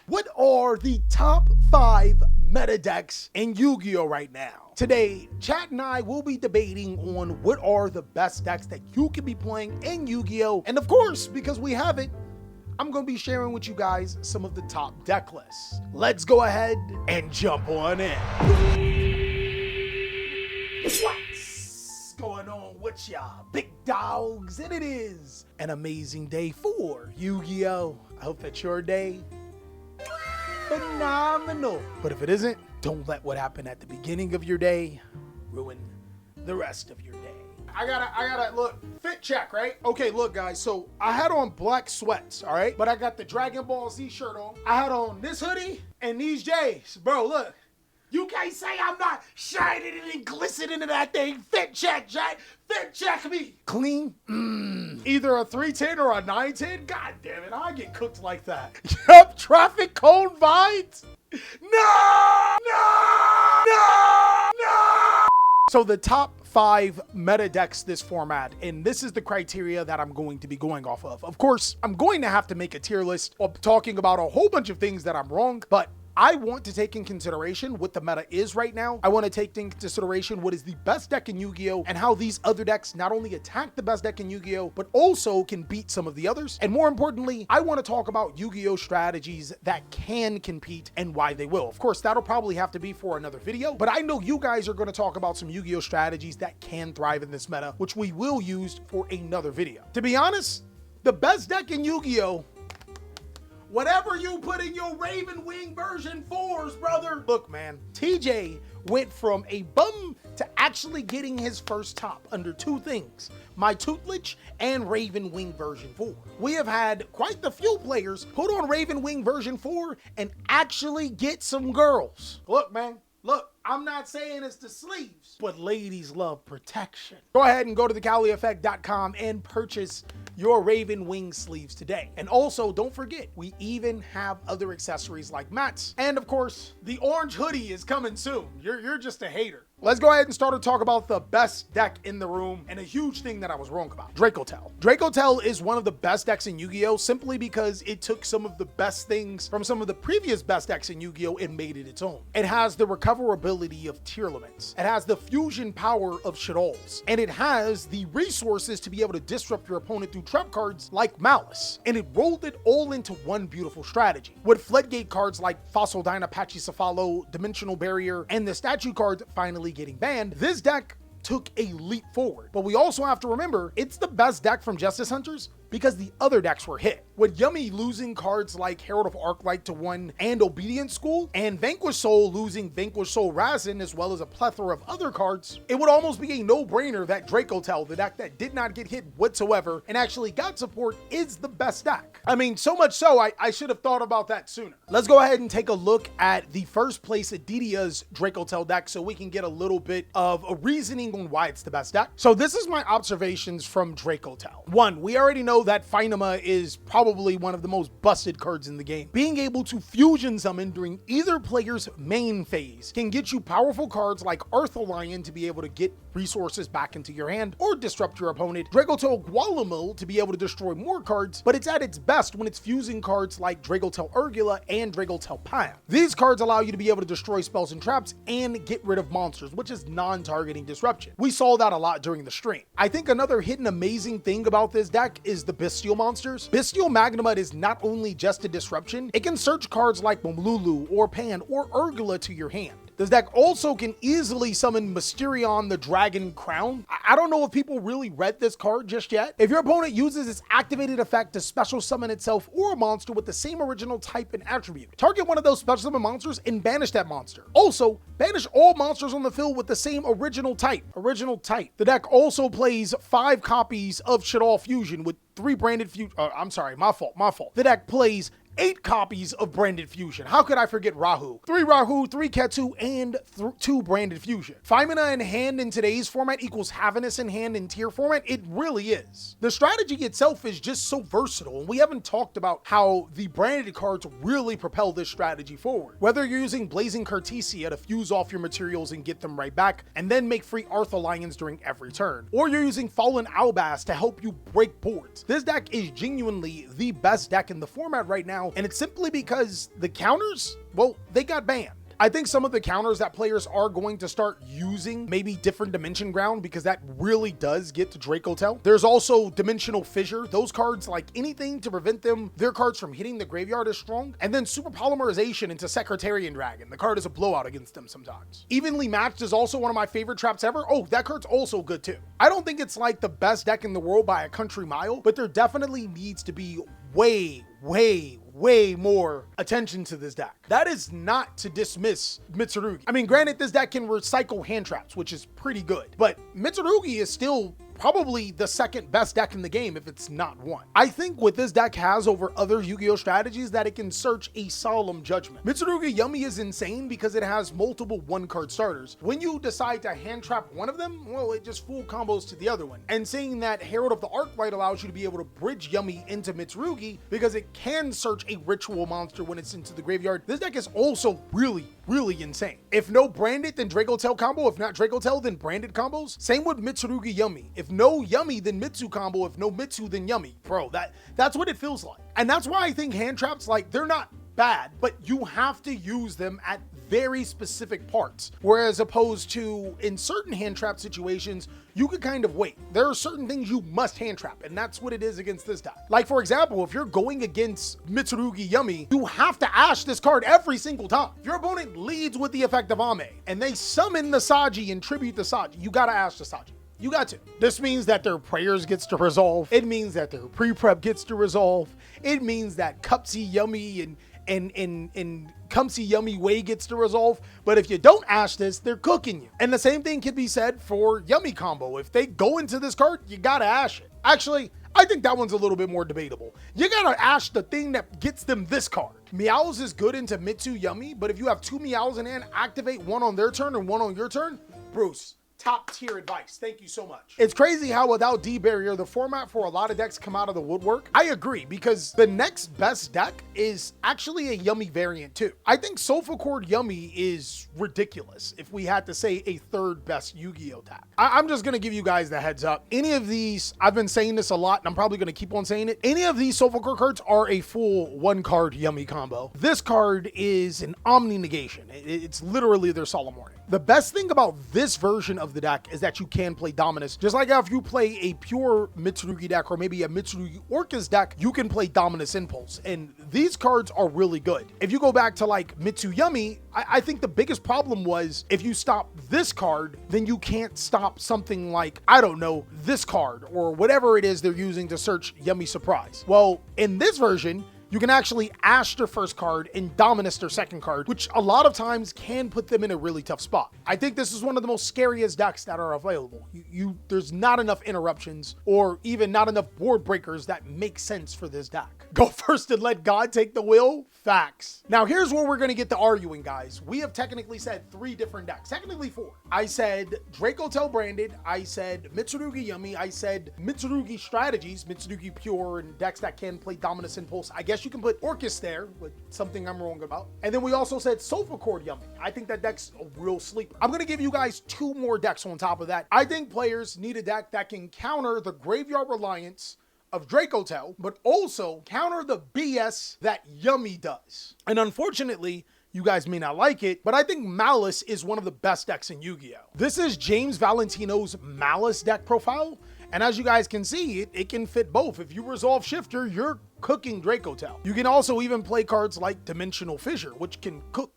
What are the top 5 meta decks in Yu-Gi-Oh right now? Today, chat and I will be debating on what are the best decks that you can be playing in Yu-Gi-Oh! And of course, because we have it, I'm going to be sharing with you guys some of the top deck lists. Let's go ahead and jump on in. What's going on with y'all, big dogs? And it is an amazing day for Yu-Gi-Oh! I hope that your day phenomenal. But if it isn't, don't let what happened at the beginning of your day ruin the rest of your day. I gotta look, fit check, right? Okay, look guys, so I had on black sweats, all right? But I got the Dragon Ball Z shirt on. I had on this hoodie and these J's. Bro, look. You can't say I'm not shining and glistening in that thing. Fit check, Jack. Fit check me. Clean? Either a 310 or a 910? God damn it, I get cooked like that. Yup, traffic cone vines? No! So the top 5 meta decks this format, and this is the criteria that I'm going to be going off of. Of course, I'm going to have to make a tier list of talking about a whole bunch of things that I'm wrong, but I want to take in consideration what the meta is right now. I want to take in consideration what is the best deck in Yu-Gi-Oh! And how these other decks not only attack the best deck in Yu-Gi-Oh! But also can beat some of the others. And more importantly, I want to talk about Yu-Gi-Oh! Strategies that can compete and why they will. Of course, that'll probably have to be for another video, but I know you guys are going to talk about some Yu-Gi-Oh! Strategies that can thrive in this meta, which we will use for another video. To be honest, the best deck in Yu-Gi-Oh! Whatever you put in your Raven Wing version 4s, brother. Look, man, TJ went from a bum to actually getting his first top under 2 things, my tutelage and Raven Wing version 4. We have had quite the few players put on Raven Wing version 4 and actually get some girls. Look, man. Look, I'm not saying it's the sleeves, but ladies love protection. Go ahead and go to TheCaliEffect.com and purchase your Raven Wing sleeves today. And also, don't forget, we even have other accessories like mats. And of course, the orange hoodie is coming soon. You're just a hater. Let's go ahead and start to talk about the best deck in the room and a huge thing that I was wrong about. Dracotel. Dracotel is one of the best decks in Yu-Gi-Oh! Simply because it took some of the best things from some of the previous best decks in Yu-Gi-Oh! And made it its own. It has the recoverability of Tearlaments. It has the fusion power of Shaddolls. And it has the resources to be able to disrupt your opponent through trap cards like Malice. And it rolled it all into one beautiful strategy. With floodgate cards like Fossil Dyna, Pachycephalo, Dimensional Barrier, and the statue cards finally getting banned, this deck took a leap forward. But we also have to remember, it's the best deck from Justice Hunters because the other decks were hit. With Yummy losing cards like Herald of Arclight to 1 and Obedience School, and Vanquish Soul losing Vanquish Soul Razin, as well as a plethora of other cards, it would almost be a no-brainer that Dracotel, the deck that did not get hit whatsoever and actually got support, is the best deck. I mean, so much so, I should have thought about that sooner. Let's go ahead and take a look at the first place Aditya's Dracotel deck so we can get a little bit of a reasoning on why it's the best deck. So this is my observations from Dracotel. 1, we already know that Phinema is probably one of the most busted cards in the game. Being able to fusion summon during either player's main phase can get you powerful cards like Arthur Lion to be able to get resources back into your hand or disrupt your opponent, Dracotel Gualamil to be able to destroy more cards, but it's at its best when it's fusing cards like Dracotel Urgula and Dracotel Pam. These cards allow you to be able to destroy spells and traps and get rid of monsters, which is non-targeting disruption. We saw that a lot during the stream. I think another hidden amazing thing about this deck is the Bestial monsters. Bestial Magnemite is not only just a disruption, it can search cards like Momlulu or Pan or Urgula to your hand. This deck also can easily summon Mysterion the Dragon Crown. I don't know if people really read this card just yet. If your opponent uses its activated effect to special summon itself or a monster with the same original type and attribute, target one of those special summon monsters and banish that monster. Also, banish all monsters on the field with the same original type. The deck also plays 5 copies of Shaddol Fusion with 3 branded fusion. I'm sorry, my fault. The deck plays 8 copies of Branded Fusion. How could I forget Rahu? 3 Rahu, 3 Ketu, and 2 Branded Fusion. Pheimena in hand in today's format equals Havernus in hand in tier format. It really is. The strategy itself is just so versatile, and we haven't talked about how the branded cards really propel this strategy forward. Whether you're using Blazing Cartesia to fuse off your materials and get them right back, and then make free Arthur Lions during every turn, or you're using Fallen Albas to help you break boards. This deck is genuinely the best deck in the format right now, now, and it's simply because the counters, well, they got banned. I think some of the counters that players are going to start using, maybe different dimension ground, because that really does get to Dracotel. There's also dimensional fissure. Those cards, like anything to prevent their cards from hitting the graveyard is strong. And then super polymerization into Secretarian Dragon. The card is a blowout against them sometimes. Evenly matched is also one of my favorite traps ever. Oh, that card's also good too. I don't think it's like the best deck in the world by a country mile, but there definitely needs to be way more attention to this deck. That is not to dismiss Mitsurugi. I mean, granted, this deck can recycle hand traps, which is pretty good, but Mitsurugi is still probably the second best deck in the game if it's not one. I think what this deck has over other Yu-Gi-Oh strategies that it can search a solemn judgment. Mitsurugi Yummy is insane because it has multiple one-card starters. When you decide to hand trap one of them, well, it just full combos to the other one. And saying that Herald of the Arclight allows you to be able to bridge Yummy into Mitsurugi because it can search a ritual monster when it's into the graveyard. This deck is also really insane. If no branded, then Dracotel combo. If not Dracotel, then branded combos. Same with Mitsurugi Yummy. If no Yummy, then Mitsu combo. If no Mitsu, then Yummy. Bro, that's what it feels like. And that's why I think hand traps, like, they're not bad, but you have to use them at very specific parts. Whereas opposed to in certain hand trap situations, you could kind of wait. There are certain things you must hand trap, and that's what it is against this deck. Like, for example, if you're going against Mitsurugi Yummy, you have to ash this card every single time. If your opponent leads with the effect of Ame, and they summon the Saji and tribute the Saji, you gotta ash the Saji. You got to. This means that their prayers gets to resolve. It means that their pre-prep gets to resolve. It means that Cupsy Yummy and Cumsy Yummy Way gets to resolve. But if you don't ash this, they're cooking you. And the same thing can be said for Yummy combo. If they go into this card, you gotta ash it. Actually, I think that one's a little bit more debatable. You gotta ash the thing that gets them this card. Meows is good into Mitsu Yummy, but if you have two Meows in hand, activate one on their turn and one on your turn, Bruce, top tier advice. Thank you so much. It's crazy how without D barrier, the format for a lot of decks come out of the woodwork. I agree, because the next best deck is actually a Yummy variant too. I think Sofa Chord Yummy is ridiculous if we had to say a third best Yu-Gi-Oh deck. I'm just gonna give you guys the heads up. Any of these, I've been saying this a lot and I'm probably gonna keep on saying it. Any of these Sofa Chord cards are a full one card Yummy combo. This card is an Omni negation. It's literally their solemn warning. The best thing about this version of the deck is that you can play Dominus. Just like if you play a pure Mitsurugi deck or maybe a Mitsurugi Orcus deck, you can play Dominus Impulse. And these cards are really good. If you go back to like Mitsu Yummy, I think the biggest problem was if you stop this card, then you can't stop something like, I don't know, this card or whatever it is they're using to search Yummy Surprise. Well, in this version, you can actually ash their first card and Dominus their second card, which a lot of times can put them in a really tough spot. I think this is one of the most scariest decks that are available. There's not enough interruptions or even not enough board breakers that make sense for this deck. Go first and let God take the wheel? Facts. Now here's where we're gonna get to arguing, guys. We have technically said 3 different decks, technically 4. I said Dracotel branded, I said Mitsurugi Yummy, I said Mitsurugi strategies, Mitsurugi pure and decks that can play Dominus Impulse. I guess you can put Orcus there, but something I'm wrong about. And then we also said Sofa Chord Yummy. I think that deck's a real sleeper. I'm gonna give you guys 2 more decks on top of that. I think players need a deck that can counter the graveyard reliance of Dracotel, but also counter the BS that Yummy does. And unfortunately, you guys may not like it, but I think Malice is one of the best decks in Yu-Gi-Oh! This is James Valentino's Malice deck profile. And as you guys can see, it can fit both. If you resolve Shifter, you're cooking Dracotel. You can also even play cards like Dimensional Fissure, which can cook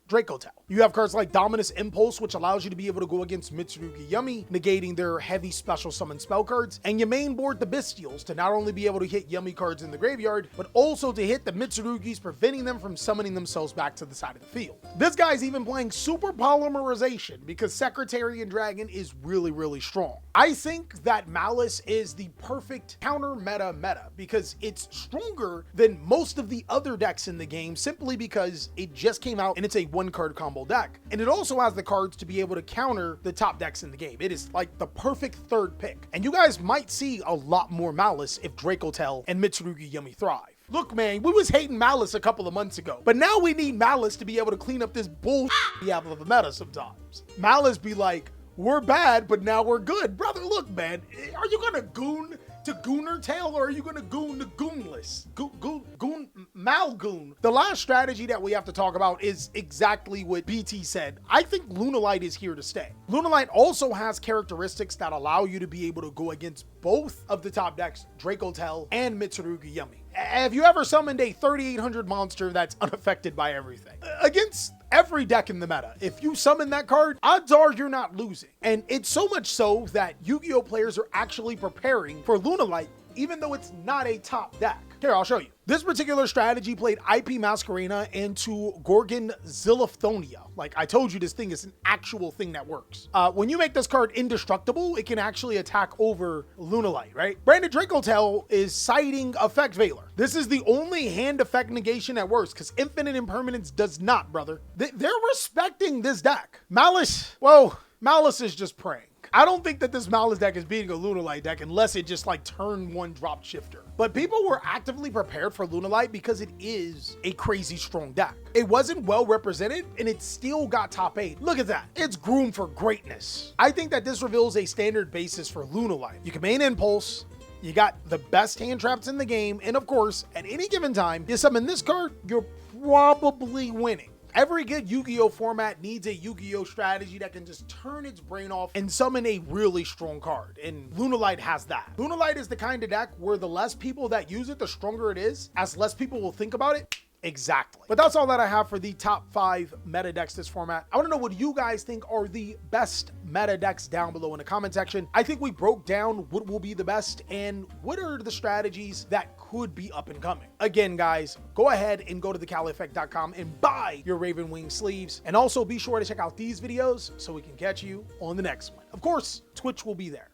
Dracotel. You have cards like Dominus Impulse, which allows you to be able to go against Mitsurugi Yummy, negating their heavy special summon spell cards, and you main board the Bestials to not only be able to hit Yummy cards in the graveyard, but also to hit the Mitsurugis, preventing them from summoning themselves back to the side of the field. This guy's even playing Super Polymerization because Secretarian Dragon is really strong. I think that Malice is the perfect counter meta because it's stronger than most of the other decks in the game simply because it just came out and it's a 1-card combo deck. And it also has the cards to be able to counter the top decks in the game. It is like the perfect third pick. And you guys might see a lot more Malice if Dracotel and Mitsurugi Yummy thrive. Look, man, we was hating Malice a couple of months ago, but now we need Malice to be able to clean up this bullshit we have of the meta sometimes. Malice be like, we're bad, but now we're good. Brother, look, man, are you gonna goon to Gooner Tail, or are you going to goon to Goonless? Goon Malgoon. The last strategy that we have to talk about is exactly what BT said. I think Lunalight is here to stay. Lunalight also has characteristics that allow you to be able to go against both of the top decks, Draco Tail and Mitsurugi Yumi. Have you ever summoned a 3800 monster that's unaffected by everything? Against every deck in the meta, if you summon that card, odds are you're not losing. And it's so much so that Yu-Gi-Oh players are actually preparing for Lunalight, even though it's not a top deck. Here, I'll show you. This particular strategy played IP Masquerena into Gorgon Zilliphonia. Like I told you, this thing is an actual thing that works. When you make this card indestructible, it can actually attack over Lunalight, right? Branded Draco Tail is citing Effect Veiler. This is the only hand effect negation that works, because Infinite Impermanence does not, brother. They're respecting this deck. Malice, well, Malice is just praying. I don't think that this Malice deck is beating a Lunalight deck unless it just like turn one drop shifter. But people were actively prepared for Lunalight because it is a crazy strong deck. It wasn't well represented and it still got top 8. Look at that. It's groomed for greatness. I think that this reveals a standard basis for Lunalight. You can main Impulse, you got the best hand traps in the game, and of course, at any given time, you summon this card, you're probably winning. Every good Yu-Gi-Oh format needs a Yu-Gi-Oh strategy that can just turn its brain off and summon a really strong card, and Lunalight has that. Lunalight is the kind of deck where the less people that use it, the stronger it is, as less people will think about it. Exactly. But that's all that I have for the top 5 meta decks this format. I want to know what you guys think are the best meta decks down below in the comment section. I think we broke down what will be the best and what are the strategies that could be up and coming. Again, guys, go ahead and go to TheCaliEffect.com and buy your Raven Wing sleeves. And also be sure to check out these videos so we can catch you on the next one. Of course, Twitch will be there.